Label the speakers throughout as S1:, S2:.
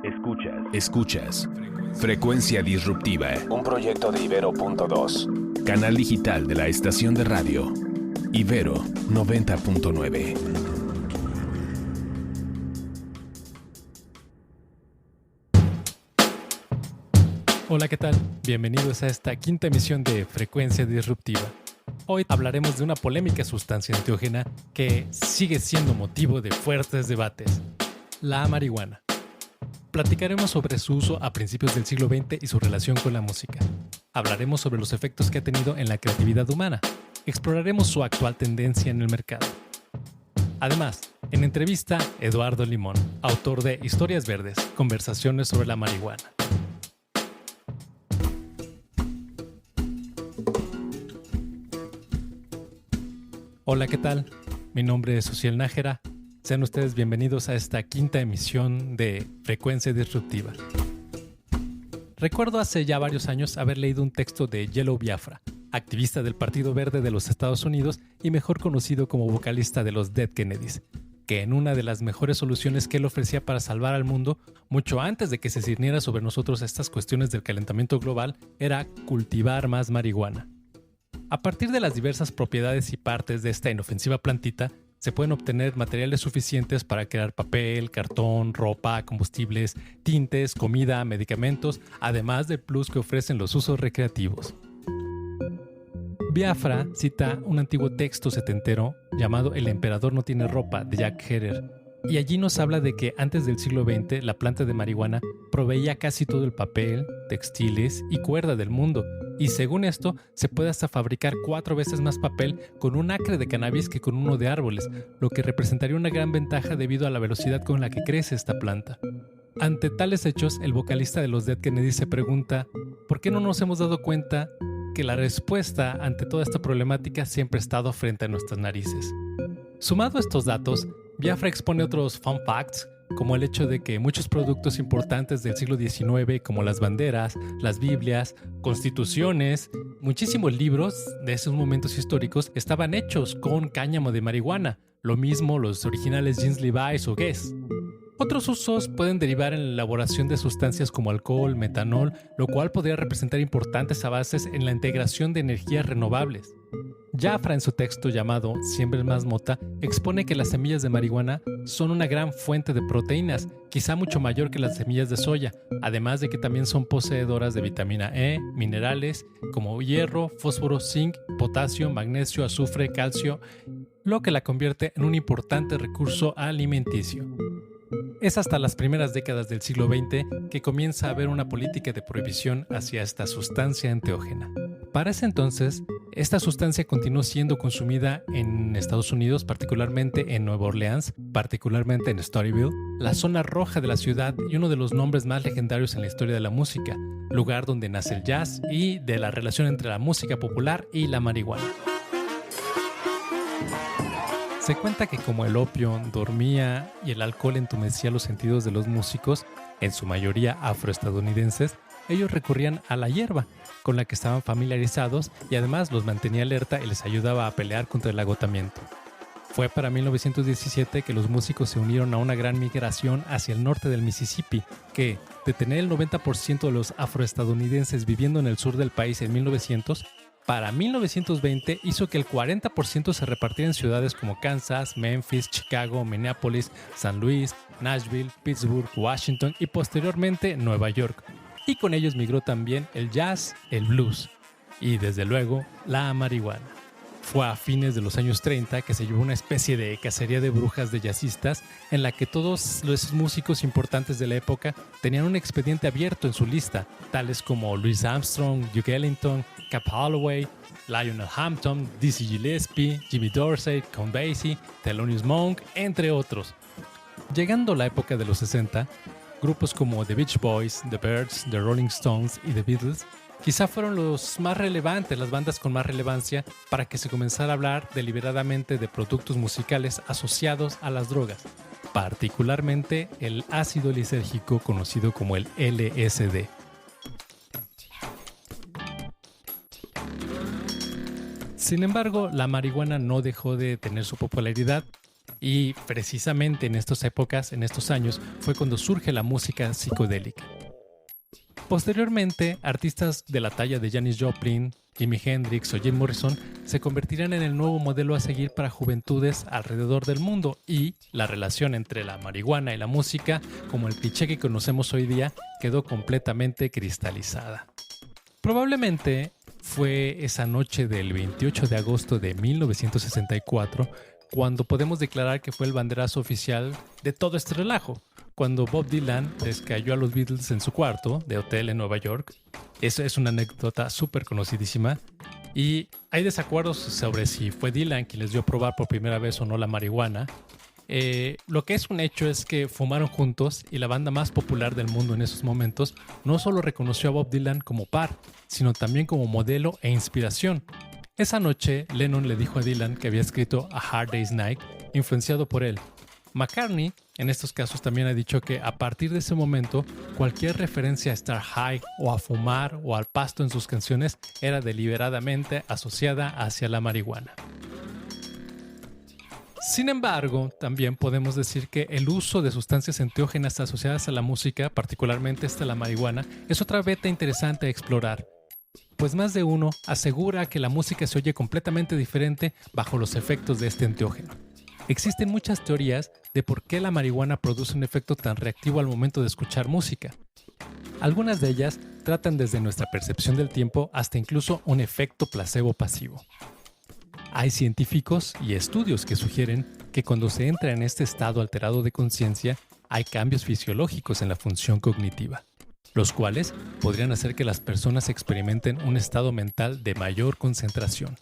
S1: Escuchas Frecuencia Disruptiva,
S2: un proyecto de Ibero.2,
S1: canal digital de la estación de radio Ibero 90.9.
S3: Hola, ¿qué tal? Bienvenidos a esta quinta emisión de Frecuencia Disruptiva. Hoy hablaremos de una polémica sustancia enteógena que sigue siendo motivo de fuertes debates: la marihuana. Platicaremos sobre su uso a principios del siglo XX y su relación con la música. Hablaremos sobre los efectos que ha tenido en la creatividad humana. Exploraremos su actual tendencia en el mercado. Además, en entrevista, Eduardo Limón, autor de Historias Verdes, conversaciones sobre la marihuana. Hola, ¿qué tal? Mi nombre es Ociel Nájera. Sean ustedes bienvenidos a esta quinta emisión de Frecuencia Disruptiva. Recuerdo hace ya varios años haber leído un texto de Jello Biafra, activista del Partido Verde de los Estados Unidos y mejor conocido como vocalista de los Dead Kennedys, que en una de las mejores soluciones que él ofrecía para salvar al mundo, mucho antes de que se ciñera sobre nosotros estas cuestiones del calentamiento global, era cultivar más marihuana. A partir de las diversas propiedades y partes de esta inofensiva plantita, se pueden obtener materiales suficientes para crear papel, cartón, ropa, combustibles, tintes, comida, medicamentos, además del plus que ofrecen los usos recreativos. Biafra cita un antiguo texto setentero llamado El emperador no tiene ropa, de Jack Herer, y allí nos habla de que antes del siglo XX la planta de marihuana proveía casi todo el papel, textiles y cuerda del mundo, y según esto se puede hasta fabricar 4 veces más papel con un acre de cannabis que con uno de árboles, lo que representaría una gran ventaja debido a la velocidad con la que crece esta planta. Ante tales hechos, el vocalista de los Dead Kennedys se pregunta ¿por qué no nos hemos dado cuenta que la respuesta ante toda esta problemática siempre ha estado frente a nuestras narices? Sumado a estos datos, Biafra expone otros fun facts, como el hecho de que muchos productos importantes del siglo XIX, como las banderas, las Biblias, constituciones, muchísimos libros de esos momentos históricos estaban hechos con cáñamo de marihuana, lo mismo los originales jeans Levi's o Guess. Otros usos pueden derivar en la elaboración de sustancias como alcohol, metanol, lo cual podría representar importantes avances en la integración de energías renovables. Biafra, en su texto llamado Siembren más mota, expone que las semillas de marihuana son una gran fuente de proteínas, quizá mucho mayor que las semillas de soya, además de que también son poseedoras de vitamina E, minerales como hierro, fósforo, zinc, potasio, magnesio, azufre, calcio, lo que la convierte en un importante recurso alimenticio. Es hasta las primeras décadas del siglo XX que comienza a haber una política de prohibición hacia esta sustancia enteógena. Para ese entonces, esta sustancia continuó siendo consumida en Estados Unidos, particularmente en Nueva Orleans, particularmente en Storyville, la zona roja de la ciudad y uno de los nombres más legendarios en la historia de la música, lugar donde nace el jazz y de la relación entre la música popular y la marihuana. Se cuenta que como el opio dormía y el alcohol entumecía los sentidos de los músicos, en su mayoría afroestadounidenses, ellos recurrían a la hierba, con la que estaban familiarizados y además los mantenía alerta y les ayudaba a pelear contra el agotamiento. Fue para 1917 que los músicos se unieron a una gran migración hacia el norte del Mississippi, que, de tener el 90% de los afroestadounidenses viviendo en el sur del país en 1900, para 1920 hizo que el 40% se repartiera en ciudades como Kansas, Memphis, Chicago, Minneapolis, San Luis, Nashville, Pittsburgh, Washington y posteriormente Nueva York. Y con ellos migró también el jazz, el blues y desde luego la marihuana. Fue a fines de los años 30 que se llevó una especie de cacería de brujas de jazzistas en la que todos los músicos importantes de la época tenían un expediente abierto en su lista, tales como Louis Armstrong, Duke Ellington, Cap Holloway, Lionel Hampton, Dizzy Gillespie, Jimmy Dorsey, Count Basie, Thelonious Monk, entre otros. Llegando la época de los 60, grupos como The Beach Boys, The Byrds, The Rolling Stones y The Beatles quizá fueron los más relevantes, las bandas con más relevancia para que se comenzara a hablar deliberadamente de productos musicales asociados a las drogas, particularmente el ácido lisérgico conocido como el LSD. Sin embargo, la marihuana no dejó de tener su popularidad Y precisamente en estas épocas, en estos años, fue cuando surge la música psicodélica. Posteriormente, artistas de la talla de Janis Joplin, Jimi Hendrix o Jim Morrison se convertirán en el nuevo modelo a seguir para juventudes alrededor del mundo, y la relación entre la marihuana y la música, como el cliché que conocemos hoy día, quedó completamente cristalizada. Probablemente fue esa noche del 28 de agosto de 1964 cuando podemos declarar que fue el banderazo oficial de todo este relajo, cuando Bob Dylan les cayó a los Beatles en su cuarto de hotel en Nueva York. Eso es una anécdota súper conocidísima, y hay desacuerdos sobre si fue Dylan quien les dio a probar por primera vez o no la marihuana. Lo que es un hecho es que fumaron juntos, y la banda más popular del mundo en esos momentos no solo reconoció a Bob Dylan como par, sino también como modelo e inspiración. Esa noche, Lennon le dijo a Dylan que había escrito A Hard Day's Night, influenciado por él. McCartney, en estos casos, también ha dicho que a partir de ese momento, cualquier referencia a estar high o a fumar o al pasto en sus canciones era deliberadamente asociada hacia la marihuana. Sin embargo, también podemos decir que el uso de sustancias enteógenas asociadas a la música, particularmente la marihuana, es otra beta interesante a explorar, pues más de uno asegura que la música se oye completamente diferente bajo los efectos de este enteógeno. Existen muchas teorías de por qué la marihuana produce un efecto tan reactivo al momento de escuchar música. Algunas de ellas tratan desde nuestra percepción del tiempo hasta incluso un efecto placebo pasivo. Hay científicos y estudios que sugieren que cuando se entra en este estado alterado de conciencia, hay cambios fisiológicos en la función cognitiva, los cuales podrían hacer que las personas experimenten un estado mental de mayor concentración.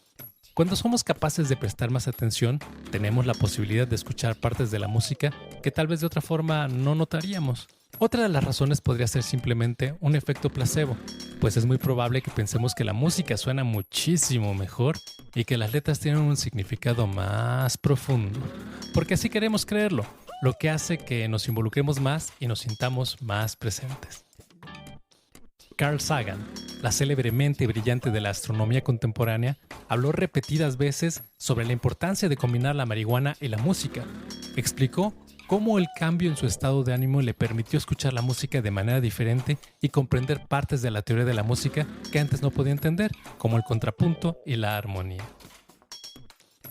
S3: Cuando somos capaces de prestar más atención, tenemos la posibilidad de escuchar partes de la música que tal vez de otra forma no notaríamos. Otra de las razones podría ser simplemente un efecto placebo, pues es muy probable que pensemos que la música suena muchísimo mejor y que las letras tienen un significado más profundo, porque así queremos creerlo, lo que hace que nos involucremos más y nos sintamos más presentes. Carl Sagan, la célebre mente brillante de la astronomía contemporánea, habló repetidas veces sobre la importancia de combinar la marihuana y la música. Explicó cómo el cambio en su estado de ánimo le permitió escuchar la música de manera diferente y comprender partes de la teoría de la música que antes no podía entender, como el contrapunto y la armonía.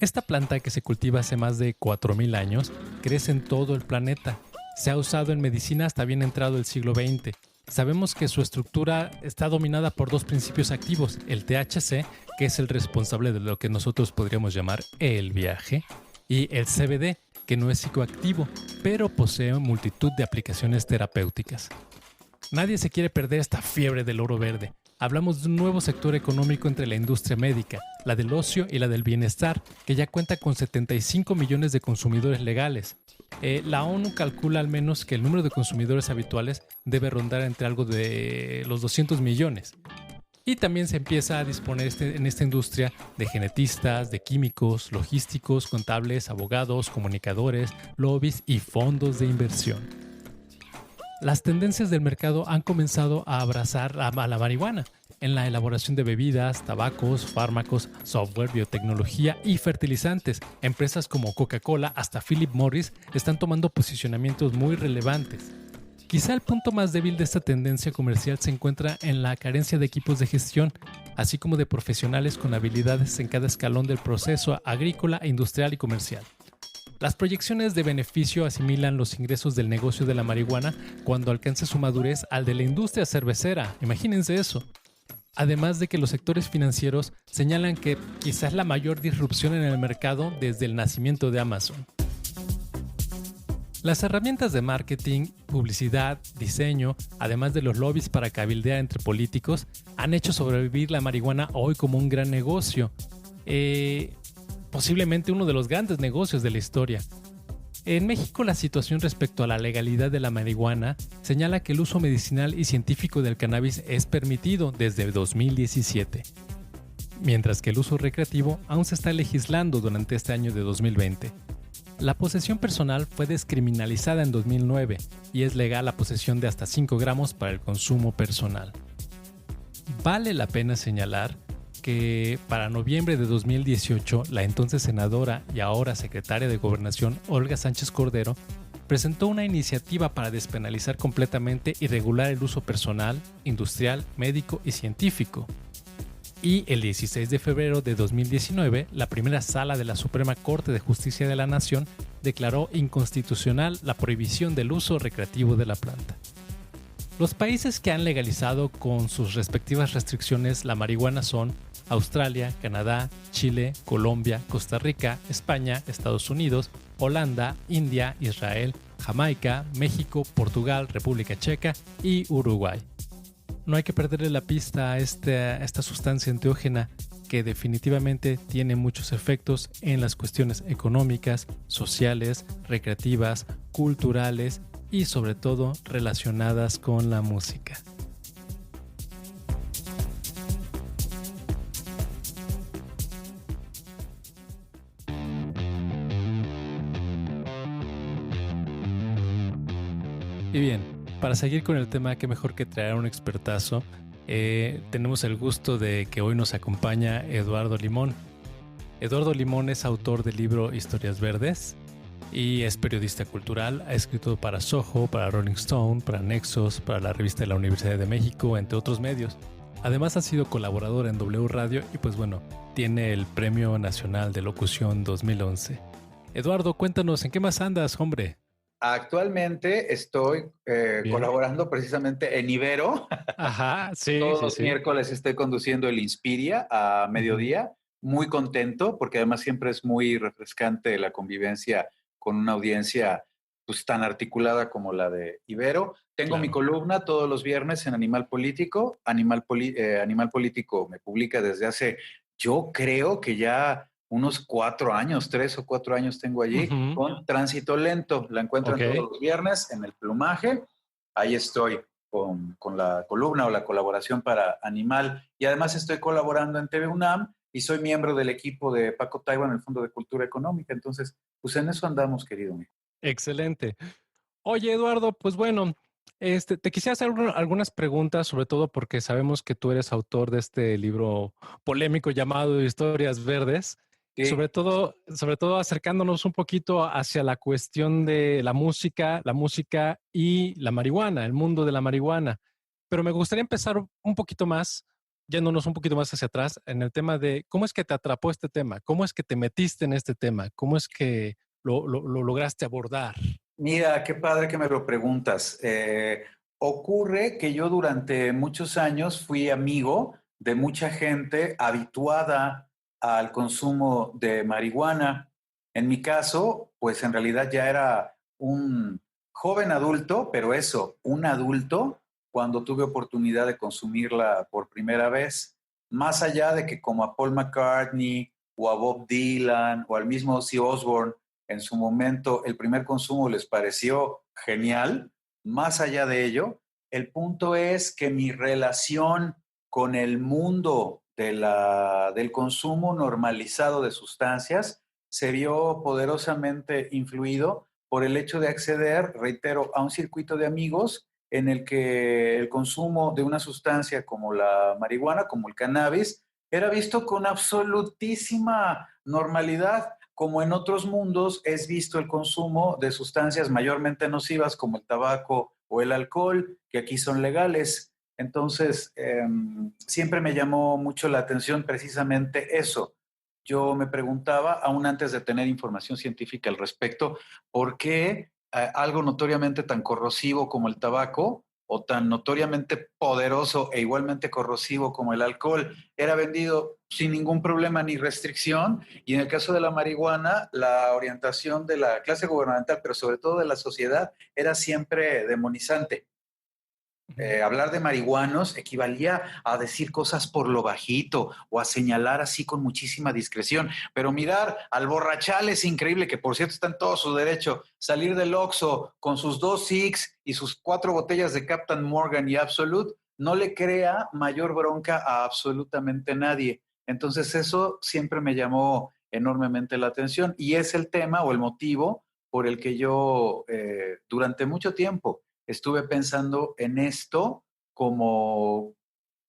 S3: Esta planta, que se cultiva hace más de 4.000 años, crece en todo el planeta. Se ha usado en medicina hasta bien entrado el siglo XX. Sabemos que su estructura está dominada por dos principios activos, el THC, que es el responsable de lo que nosotros podríamos llamar el viaje, y el CBD, que no es psicoactivo, pero posee multitud de aplicaciones terapéuticas. Nadie se quiere perder esta fiebre del oro verde. Hablamos de un nuevo sector económico entre la industria médica, la del ocio y la del bienestar, que ya cuenta con 75 millones de consumidores legales. La ONU calcula al menos que el número de consumidores habituales debe rondar entre algo de los 200 millones. Y también se empieza a disponer en esta industria de genetistas, de químicos, logísticos, contables, abogados, comunicadores, lobbies y fondos de inversión. Las tendencias del mercado han comenzado a abrazar a la marihuana en la elaboración de bebidas, tabacos, fármacos, software, biotecnología y fertilizantes. Empresas como Coca-Cola hasta Philip Morris están tomando posicionamientos muy relevantes. Quizá el punto más débil de esta tendencia comercial se encuentra en la carencia de equipos de gestión, así como de profesionales con habilidades en cada escalón del proceso agrícola, industrial y comercial. Las proyecciones de beneficio asimilan los ingresos del negocio de la marihuana cuando alcance su madurez al de la industria cervecera. Imagínense eso. Además de que los sectores financieros señalan que quizás la mayor disrupción en el mercado desde el nacimiento de Amazon. Las herramientas de marketing, publicidad, diseño, además de los lobbies para cabildear entre políticos, han hecho sobrevivir la marihuana hoy como un gran negocio. Posiblemente uno de los grandes negocios de la historia. En México, la situación respecto a la legalidad de la marihuana señala que el uso medicinal y científico del cannabis es permitido desde 2017, mientras que el uso recreativo aún se está legislando durante este año de 2020. La posesión personal fue descriminalizada en 2009 y es legal la posesión de hasta 5 gramos para el consumo personal. Vale la pena señalar que para noviembre de 2018, la entonces senadora y ahora secretaria de Gobernación, Olga Sánchez Cordero, presentó una iniciativa para despenalizar completamente y regular el uso personal, industrial, médico y científico. Y el 16 de febrero de 2019, la primera sala de la Suprema Corte de Justicia de la Nación declaró inconstitucional la prohibición del uso recreativo de la planta. Los países que han legalizado con sus respectivas restricciones la marihuana son Australia, Canadá, Chile, Colombia, Costa Rica, España, Estados Unidos, Holanda, India, Israel, Jamaica, México, Portugal, República Checa y Uruguay. No hay que perderle la pista a esta sustancia enteógena que definitivamente tiene muchos efectos en las cuestiones económicas, sociales, recreativas, culturales y sobre todo relacionadas con la música. Y bien, para seguir con el tema, qué mejor que traer a un expertazo. Tenemos el gusto de que hoy nos acompaña Eduardo Limón. Eduardo Limón es autor del libro Historias Verdes y es periodista cultural. Ha escrito para Soho, para Rolling Stone, para Nexos, para la revista de la Universidad de México, entre otros medios. Además ha sido colaborador en W Radio y pues bueno, tiene el Premio Nacional de Locución 2011. Eduardo, cuéntanos, ¿en qué más andas, hombre?
S4: Actualmente estoy colaborando precisamente en Ibero.
S3: Ajá, sí,
S4: Todos
S3: sí,
S4: los
S3: sí.
S4: miércoles estoy conduciendo el Inspiria a mediodía. Muy contento porque además siempre es muy refrescante la convivencia con una audiencia pues tan articulada como la de Ibero. Tengo mi columna todos los viernes en Animal Político. Animal Político me publica desde hace, yo creo que ya unos 4 años, 3 o 4 años tengo allí, con Tránsito Lento. La encuentran todos los viernes en El Plumaje. Ahí estoy con la columna o la colaboración para Animal. Y además estoy colaborando en TV UNAM y soy miembro del equipo de Paco Taibo en el Fondo de Cultura Económica. Entonces, pues en eso andamos, querido amigo.
S3: Excelente. Oye, Eduardo, pues bueno, te quisiera hacer algunas preguntas, sobre todo porque sabemos que tú eres autor de este libro polémico llamado Historias Verdes. Sí. Sobre todo acercándonos un poquito hacia la cuestión de la música y la marihuana, el mundo de la marihuana. Pero me gustaría empezar un poquito más, yéndonos un poquito más hacia atrás, en el tema de cómo es que te atrapó este tema, cómo es que te metiste en este tema, cómo es que lo lograste abordar.
S4: Mira, qué padre que me lo preguntas. Ocurre que yo durante muchos años fui amigo de mucha gente habituada al consumo de marihuana. En mi caso, pues en realidad ya era un joven adulto, pero eso, un adulto, cuando tuve oportunidad de consumirla por primera vez, más allá de que como a Paul McCartney o a Bob Dylan o al mismo Ozzy Osbourne, en su momento el primer consumo les pareció genial, más allá de ello, el punto es que mi relación con el mundo del consumo normalizado de sustancias se vio poderosamente influido por el hecho de acceder, reitero, a un circuito de amigos en el que el consumo de una sustancia como la marihuana, como el cannabis, era visto con absolutísima normalidad, como en otros mundos es visto el consumo de sustancias mayormente nocivas como el tabaco o el alcohol, que aquí son legales. Entonces, siempre me llamó mucho la atención precisamente eso. Yo me preguntaba, aún antes de tener información científica al respecto, ¿por qué algo notoriamente tan corrosivo como el tabaco o tan notoriamente poderoso e igualmente corrosivo como el alcohol era vendido sin ningún problema ni restricción? Y en el caso de la marihuana, la orientación de la clase gubernamental, pero sobre todo de la sociedad, era siempre demonizante. Hablar de marihuanos equivalía a decir cosas por lo bajito o a señalar así con muchísima discreción, pero mirar al borrachal es increíble, que por cierto está en todo su derecho, salir del Oxxo con sus 2 Six y sus 4 botellas de Captain Morgan y Absolut no le crea mayor bronca a absolutamente nadie. Entonces eso siempre me llamó enormemente la atención y es el tema o el motivo por el que yo durante mucho tiempo estuve pensando en esto como,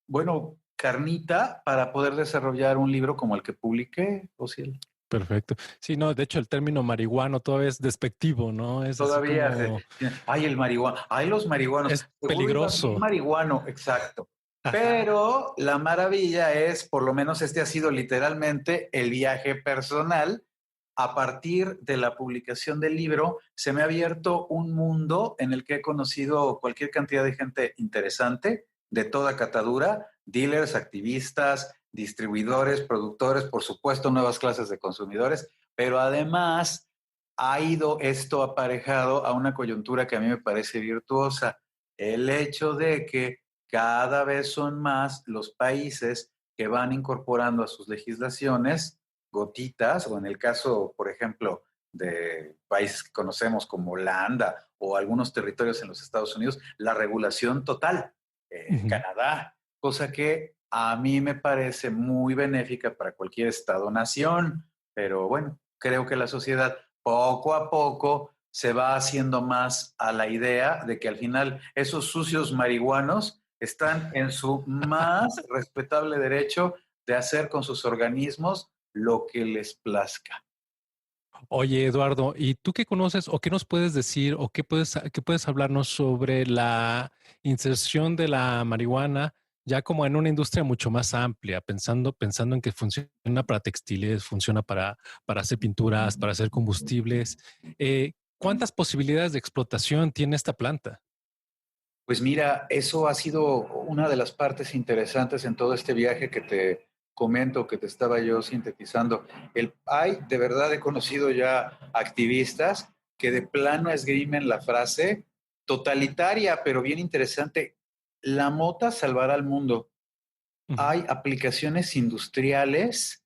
S4: bueno, carnita para poder desarrollar un libro como el que publiqué, Ociel.
S3: Perfecto. Sí, no, de hecho el término marihuano todavía es despectivo, ¿no? Es así
S4: Todavía,
S3: como...
S4: ay, el marihuano, ay, los marihuanos,
S3: Es
S4: seguro iba bien
S3: peligroso.
S4: marihuano, exacto.
S3: Ajá.
S4: Pero la maravilla es, por lo menos este ha sido literalmente el viaje personal. A partir de la publicación del libro, se me ha abierto un mundo en el que he conocido cualquier cantidad de gente interesante, de toda catadura, dealers, activistas, distribuidores, productores, por supuesto, nuevas clases de consumidores, pero además ha ido esto aparejado a una coyuntura que a mí me parece virtuosa, el hecho de que cada vez son más los países que van incorporando a sus legislaciones gotitas, o en el caso, por ejemplo, de países que conocemos como Holanda o algunos territorios en los Estados Unidos, la regulación total, Canadá, cosa que a mí me parece muy benéfica para cualquier estado-nación, pero bueno, creo que la sociedad poco a poco se va haciendo más a la idea de que al final esos sucios marihuanos están en su más respetable derecho de hacer con sus organismos lo que les plazca.
S3: Oye, Eduardo, ¿y tú qué conoces o qué nos puedes decir o qué puedes hablarnos sobre la inserción de la marihuana ya como en una industria mucho más amplia, pensando en que funciona para textiles, funciona para hacer pinturas, para hacer combustibles? ¿Cuántas posibilidades de explotación tiene esta planta?
S4: Pues mira, eso ha sido una de las partes interesantes en todo este viaje que te comento, que te estaba yo sintetizando. De verdad he conocido ya activistas que de plano esgrimen la frase totalitaria, pero bien interesante, la mota salvará al mundo.
S3: Ujú.
S4: Hay aplicaciones industriales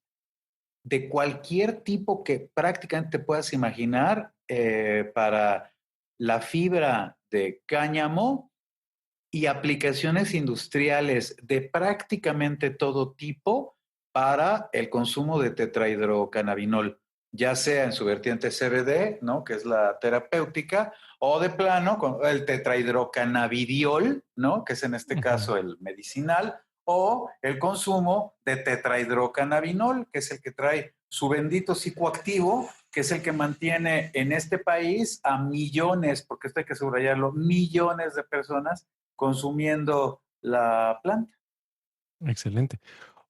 S4: de cualquier tipo que prácticamente puedas imaginar para la fibra de cáñamo y aplicaciones industriales de prácticamente todo tipo para el consumo de tetrahidrocannabinol, ya sea en su vertiente CBD, ¿no? Que es la terapéutica, o de plano con el tetrahidrocannabidiol, ¿no? Que es en este caso el medicinal, o el consumo de tetrahidrocannabinol, que es el que trae su bendito psicoactivo, que es el que mantiene en este país a millones, porque esto hay que subrayarlo, millones de personas consumiendo la planta.
S3: Excelente.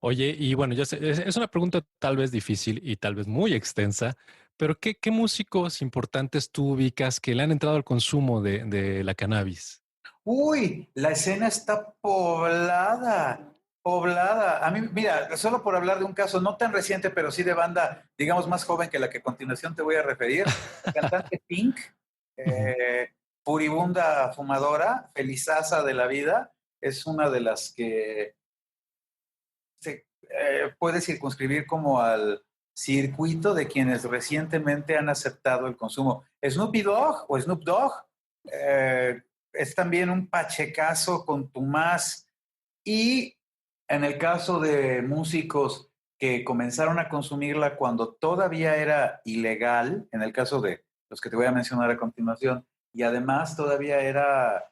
S3: Oye, y bueno, ya sé, es una pregunta tal vez difícil y tal vez muy extensa, pero ¿qué músicos importantes tú ubicas que le han entrado al consumo de la cannabis?
S4: Uy, la escena está poblada, poblada. A mí, mira, solo por hablar de un caso no tan reciente, pero sí de banda, digamos, más joven que la que a continuación te voy a referir, la cantante Pink,
S3: Ujú.
S4: furibunda fumadora, felizaza de la vida, es una de las que se puede circunscribir como al circuito de quienes recientemente han aceptado el consumo. Snoopy Dogg o Snoop Dogg es también un pachecazo contumaz y en el caso de músicos que comenzaron a consumirla cuando todavía era ilegal, en el caso de los que te voy a mencionar a continuación, y además todavía era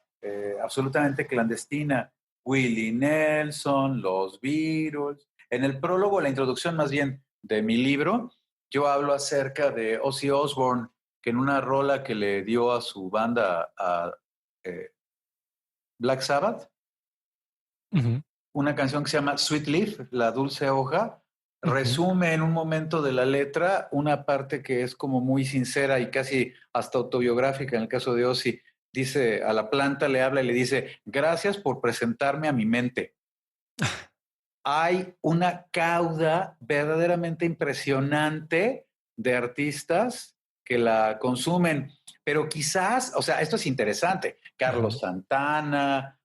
S4: absolutamente clandestina, Willie Nelson, los Beatles. En el prólogo, la introducción más bien de mi libro, yo hablo acerca de Ozzy Osbourne, que en una rola que le dio a su banda a eh, Black Sabbath,
S3: Ujú.
S4: una canción que se llama Sweet Leaf, la dulce hoja,
S3: Ujú.
S4: resume en un momento de la letra una parte que es como muy sincera y casi hasta autobiográfica en el caso de Ozzy. Dice, a la planta le habla y le dice, gracias por presentarme a mi mente. Hay una cauda verdaderamente impresionante de artistas que la consumen, pero quizás, o sea, esto es interesante, Carlos
S3: Ajá.
S4: Santana,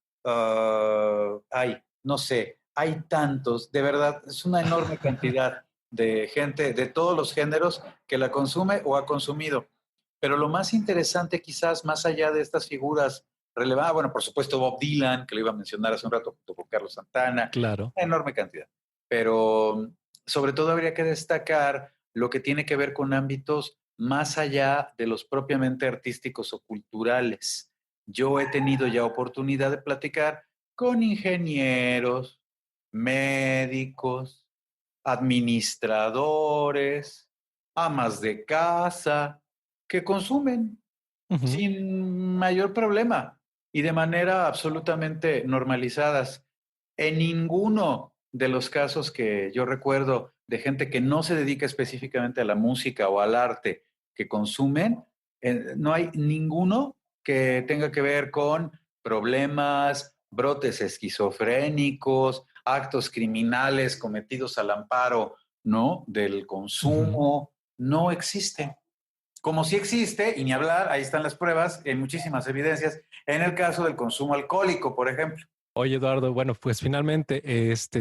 S4: no sé, hay tantos, de verdad, es una enorme cantidad de gente de todos los géneros que la consume o ha consumido. Pero lo más interesante quizás, más allá de estas figuras relevantes, bueno, por supuesto Bob Dylan, que lo iba a mencionar hace un rato junto con Carlos Santana,
S3: Claro.
S4: una enorme cantidad. Pero sobre todo habría que destacar lo que tiene que ver con ámbitos más allá de los propiamente artísticos o culturales. Yo he tenido ya oportunidad de platicar con ingenieros, médicos, administradores, amas de casa, que consumen sin mayor problema y de manera absolutamente normalizadas. En ninguno de los casos que yo recuerdo de gente que no se dedica específicamente a la música o al arte que consumen, no hay ninguno que tenga que ver con problemas, brotes esquizofrénicos, actos criminales cometidos al amparo, ¿no?, del consumo. No existe. Como sí existe, y ni hablar, ahí están las pruebas, hay muchísimas evidencias, en el caso del consumo alcohólico, por ejemplo.
S3: Oye, Eduardo, bueno, pues finalmente,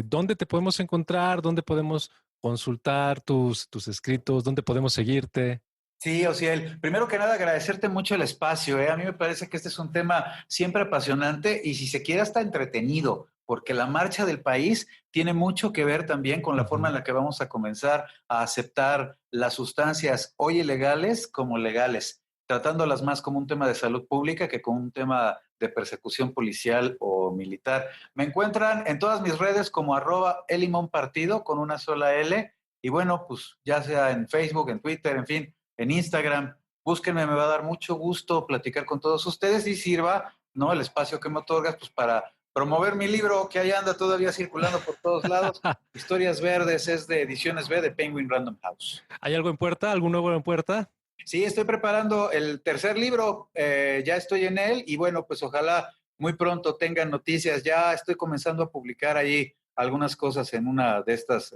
S3: ¿dónde te podemos encontrar? ¿Dónde podemos consultar tus escritos? ¿Dónde podemos seguirte?
S4: Sí, Ociel, primero que nada agradecerte mucho el espacio, ¿eh? A mí me parece que este es un tema siempre apasionante y si se quiere hasta entretenido, porque la marcha del país tiene mucho que ver también con la forma en la que vamos a comenzar a aceptar las sustancias hoy ilegales como legales, tratándolas más como un tema de salud pública que como un tema de persecución policial o militar. Me encuentran en todas mis redes como @elimonpartido con una sola L y bueno, pues ya sea en Facebook, en Twitter, en fin, en Instagram, búsquenme, me va a dar mucho gusto platicar con todos ustedes y sirva, ¿no?, el espacio que me otorgas pues para promover mi libro que ahí anda todavía circulando por todos lados. Historias Verdes es de Ediciones B de Penguin Random House.
S3: ¿Hay algo en puerta? ¿Algún nuevo en puerta?
S4: Sí, estoy preparando el tercer libro, ya estoy en él y bueno, pues ojalá muy pronto tengan noticias. Ya estoy comenzando a publicar ahí algunas cosas en una de estas,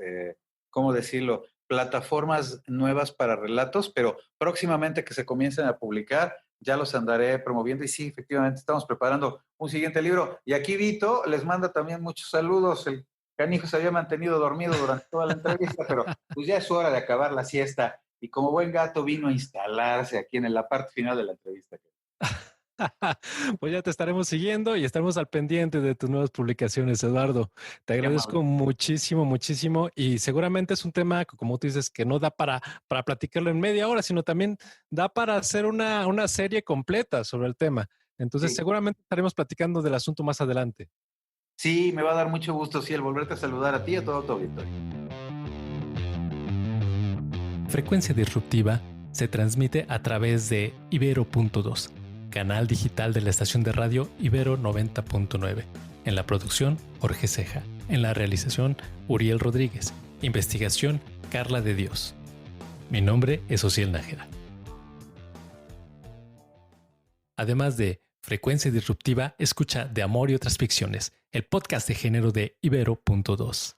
S4: ¿cómo decirlo?, plataformas nuevas para relatos, pero próximamente que se comiencen a publicar, ya los andaré promoviendo y sí, efectivamente estamos preparando un siguiente libro. Y aquí Vito les manda también muchos saludos. El canijo se había mantenido dormido durante toda la entrevista, pero pues ya es hora de acabar la siesta y como buen gato vino a instalarse aquí en la parte final de la entrevista.
S3: Pues ya te estaremos siguiendo y estaremos al pendiente de tus nuevas publicaciones, Eduardo. Te agradezco muchísimo, muchísimo y seguramente es un tema, como tú dices, que no da para platicarlo en media hora, sino también da para hacer una serie completa sobre el tema. Entonces seguramente estaremos platicando del asunto más adelante.
S4: Sí, me va a dar mucho gusto, sí, el volverte a saludar a ti y a todo tu auditorio.
S3: Frecuencia Disruptiva se transmite a través de Ibero.2, canal digital de la estación de radio Ibero 90.9. En la producción, Jorge Ceja. En la realización, Uriel Rodríguez. Investigación, Carla de Dios. Mi nombre es Ociel Nájera. Además de Frecuencia Disruptiva, escucha De Amor y otras ficciones, el podcast de género de Ibero.2.